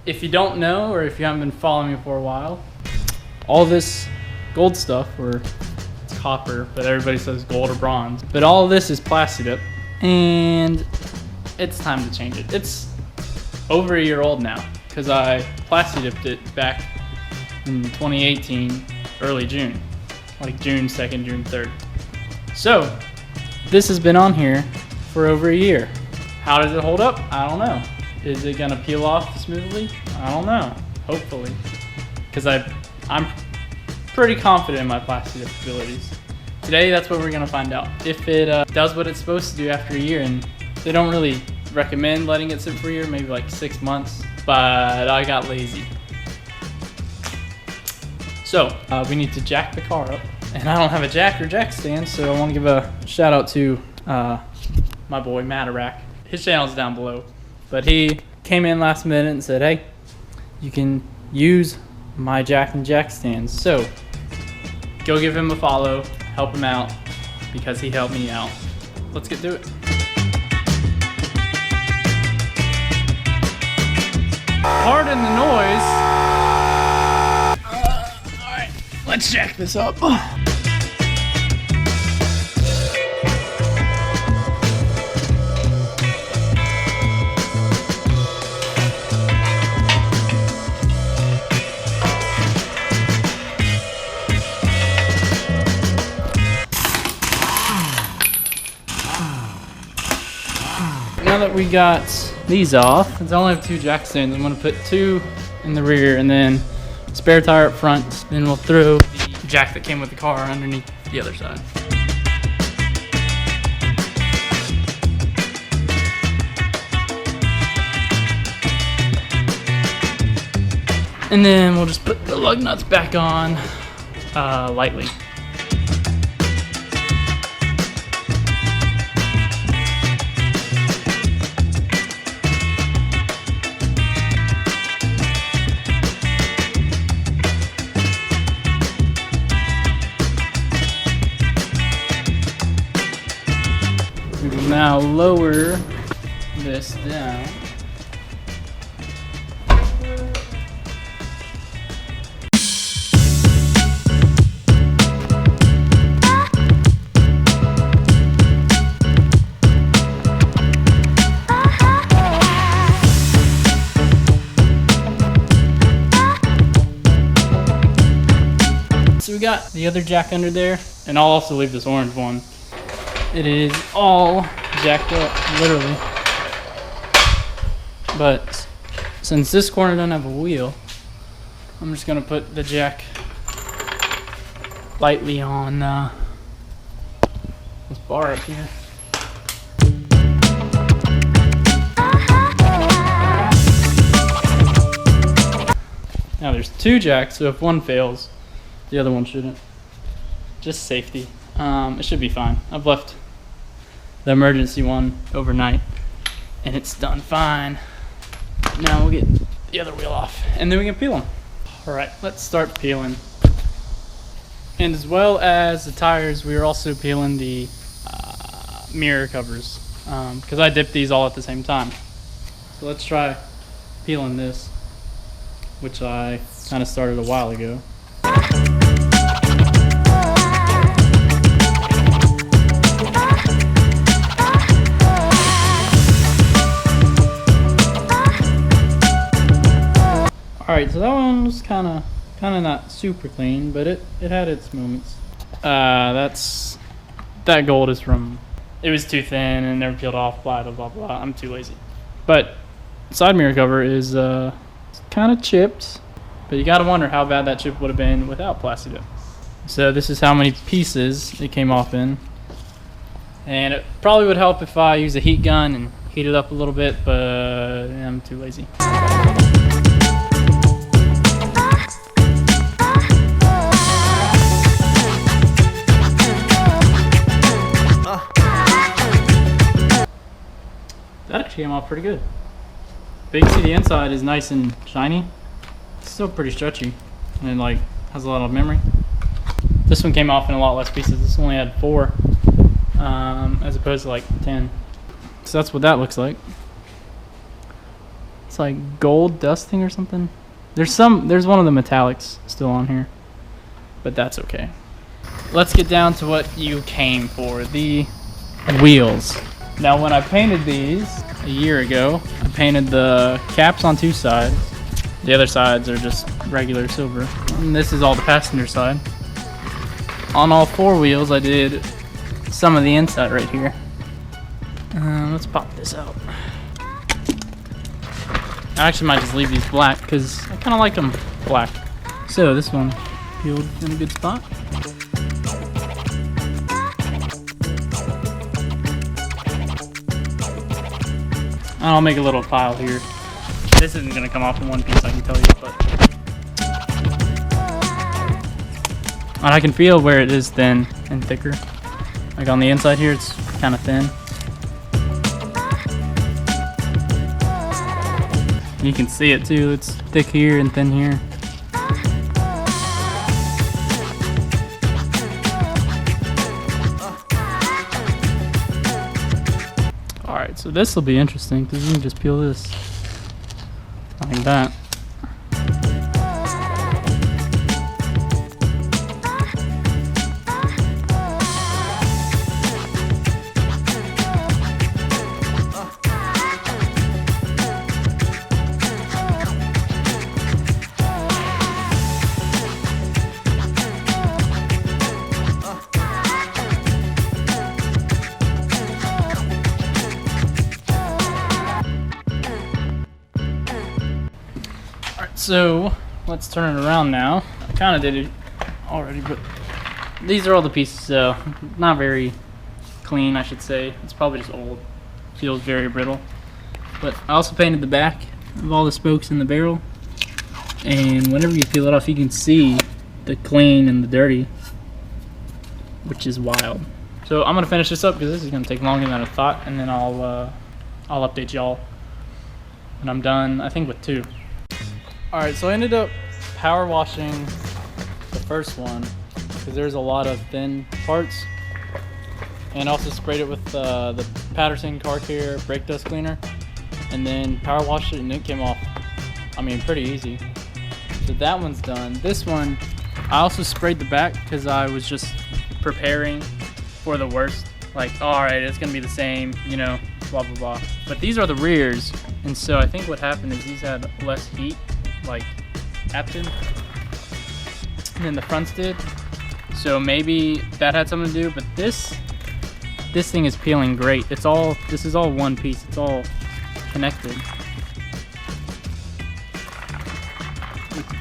if you don't know, or if you haven't been following me for a while, all this gold stuff, or it's copper, but everybody says gold or bronze, but all of this is Plasti-Dipped, and it's time to change it. It's over a year old now, because I Plasti-Dipped it back in 2018, early June, like June 2nd, June 3rd. So this has been on here for over a year. How does it hold up? I don't know. Is it gonna peel off smoothly? I don't know. Hopefully, because I'm pretty confident in my Plasti-Dipped abilities. Today, that's what we're gonna find out. If it does what it's supposed to do after a year, and they don't really recommend letting it sit for a year, maybe like 6 months, but I got lazy. So we need to jack the car up, and I don't have a jack or jack stand, so I want to give a shout out to my boy Matarack. His channel's down below, but he came in last minute and said, hey, you can use my jack and jack stands. So go give him a follow, help him out, because he helped me out. Let's get to it. Pardon the noise. All right, let's jack this up. Now that we got these off, since I only have 2 jack stands, I'm gonna put 2 in the rear and then spare tire up front. Then we'll throw the jack that came with the car underneath the other side. And then we'll just put the lug nuts back on lightly. We will now lower this down. So we got the other jack under there, and I'll also leave this orange one. It is all jacked up, literally. But since this corner doesn't have a wheel, I'm just gonna put the jack lightly on this bar up here. Now there's 2 jacks, so if one fails, the other one shouldn't. Just safety. It should be fine. I've left the emergency one overnight, and it's done fine. Now we'll get the other wheel off, and then we can peel them. All right, let's start peeling. And as well as the tires, we are also peeling the mirror covers, because I dipped these all at the same time. So let's try peeling this, which I kind of started a while ago. Alright, so that one was kind of not super clean, but it had its moments. That gold is from, it was too thin and never peeled off, blah, blah, blah, blah. I'm too lazy. But side mirror cover is kind of chipped, but you gotta wonder how bad that chip would have been without Plasti-Dipped. So this is how many pieces it came off in. And it probably would help if I use a heat gun and heat it up a little bit, but I'm too lazy. That actually came off pretty good. But you can see the inside is nice and shiny. It's still pretty stretchy, and it like has a lot of memory. This one came off in a lot less pieces. This only had 4, as opposed to like 10. So that's what that looks like. It's like gold dusting or something. There's one of the metallics still on here, but that's okay. Let's get down to what you came for, the wheels. Now when I painted these a year ago, I painted the caps on 2 sides. The other sides are just regular silver. And this is all the passenger side. On all 4 wheels I did some of the inside right here. Let's pop this out. I actually might just leave these black because I kind of like them black. So this one peeled in a good spot. I'll make a little pile here. This isn't gonna come off in one piece, I can tell you, but and I can feel where it is thin and thicker. Like on the inside here, it's kind of thin. You can see it too, it's thick here and thin here. Alright, so this will be interesting because you can just peel this like that. So let's turn it around now. I kind of did it already, but these are all the pieces, so not very clean, I should say. It's probably just old. Feels very brittle. But I also painted the back of all the spokes in the barrel, and whenever you peel it off, you can see the clean and the dirty, which is wild. So I'm gonna finish this up because this is gonna take longer than I thought, and then I'll update y'all when I'm done. I think with 2. Alright, so I ended up power washing the first one because there's a lot of thin parts, and also sprayed it with the Patterson car care brake dust cleaner, and then power washed it and it came off, I mean, pretty easy. So that one's done. This one, I also sprayed the back because I was just preparing for the worst. Like, alright, it's gonna be the same, you know, blah blah blah. But these are the rears, and so I think what happened is these had less heat, like Apton, than the fronts did, so maybe that had something to do. But this thing is peeling great. This is all one piece, it's all connected,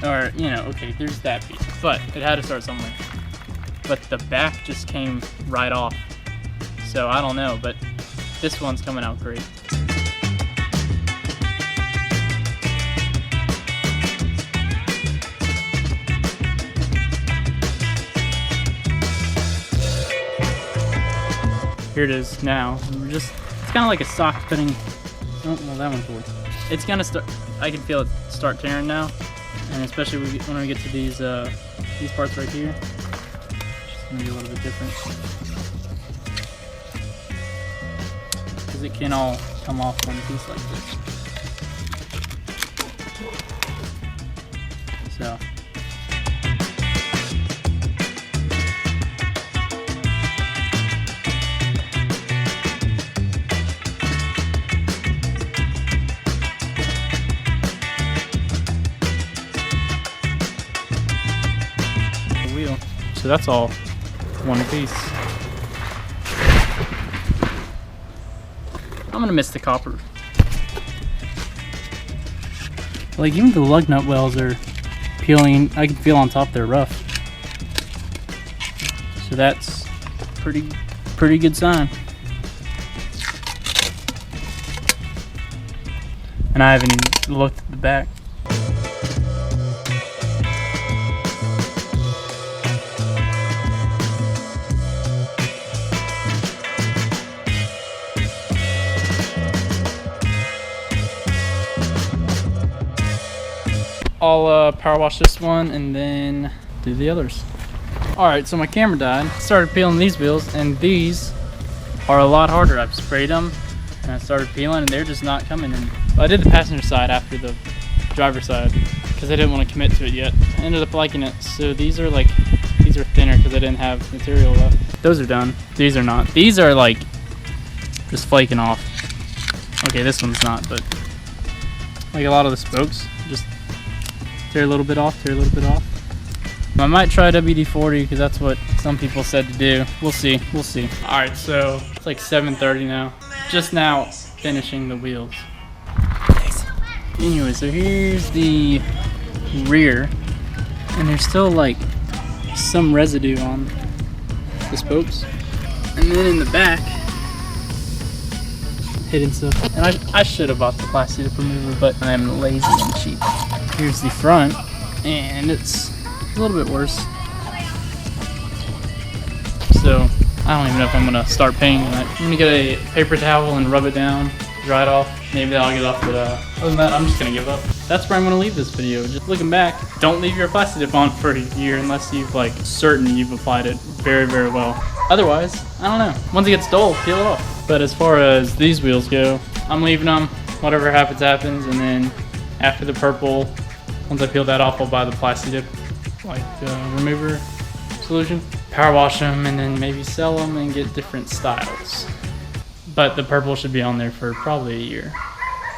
or you know, okay, there's that piece, but it had to start somewhere. But the back just came right off, so I don't know, but this one's coming out great. Here it is now. It's kind of like a sock fitting. Oh, well, that one's worse. It's gonna start. I can feel it start tearing now, and especially when we get to these parts right here, it's gonna be a little bit different because it can all come off one piece like this. So. Wheel. So that's all one piece. I'm gonna miss the copper. Like even the lug nut wells are peeling. I can feel on top they're rough. So that's pretty good sign. And I haven't even looked at the back. I'll power wash this one and then do the others. Alright, so my camera died. Started peeling these wheels, and these are a lot harder. I've sprayed them and I started peeling and they're just not coming in. I did the passenger side after the driver's side because I didn't want to commit to it yet. I ended up liking it. So these are thinner because I didn't have material left. Those are done. These are not. These are like just flaking off. Okay, this one's not, but like a lot of the spokes just tear a little bit off, I might try WD-40 because that's what some people said to do. We'll see. All right, so it's like 7:30 now. Just now finishing the wheels. Anyway, so here's the rear, and there's still like some residue on the spokes, and then in the back, hidden stuff. And I should have bought the Plasti-Dipped remover, but I am lazy and cheap. Here's the front, and it's a little bit worse. So I don't even know if I'm gonna start painting that. I'm gonna get a paper towel and rub it down, dry it off. Maybe that'll get off, but other than that, I'm just gonna give up. That's where I'm gonna leave this video. Just looking back, don't leave your Plasti-Dipped on for a year unless you've like certain you've applied it very, very well. Otherwise, I don't know. Once it gets dull, peel it off. But as far as these wheels go, I'm leaving them. Whatever happens, happens. And then after the purple, once I peel that off, I'll buy the Plasti-Dipped remover solution. Power wash them and then maybe sell them and get different styles. But the purple should be on there for probably a year,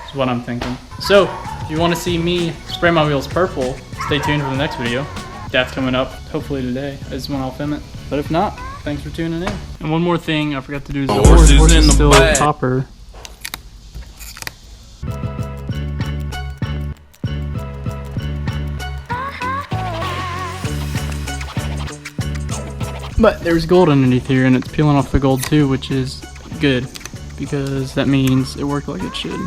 is what I'm thinking. So if you want to see me spray my wheels purple, stay tuned for the next video. That's coming up hopefully today. I just want to film it. But if not, thanks for tuning in. And one more thing I forgot to do is the horse is still copper. But there's gold underneath here and it's peeling off the gold too, which is good because that means it worked like it should.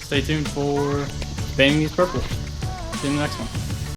Stay tuned for painting these purple. See you in the next one.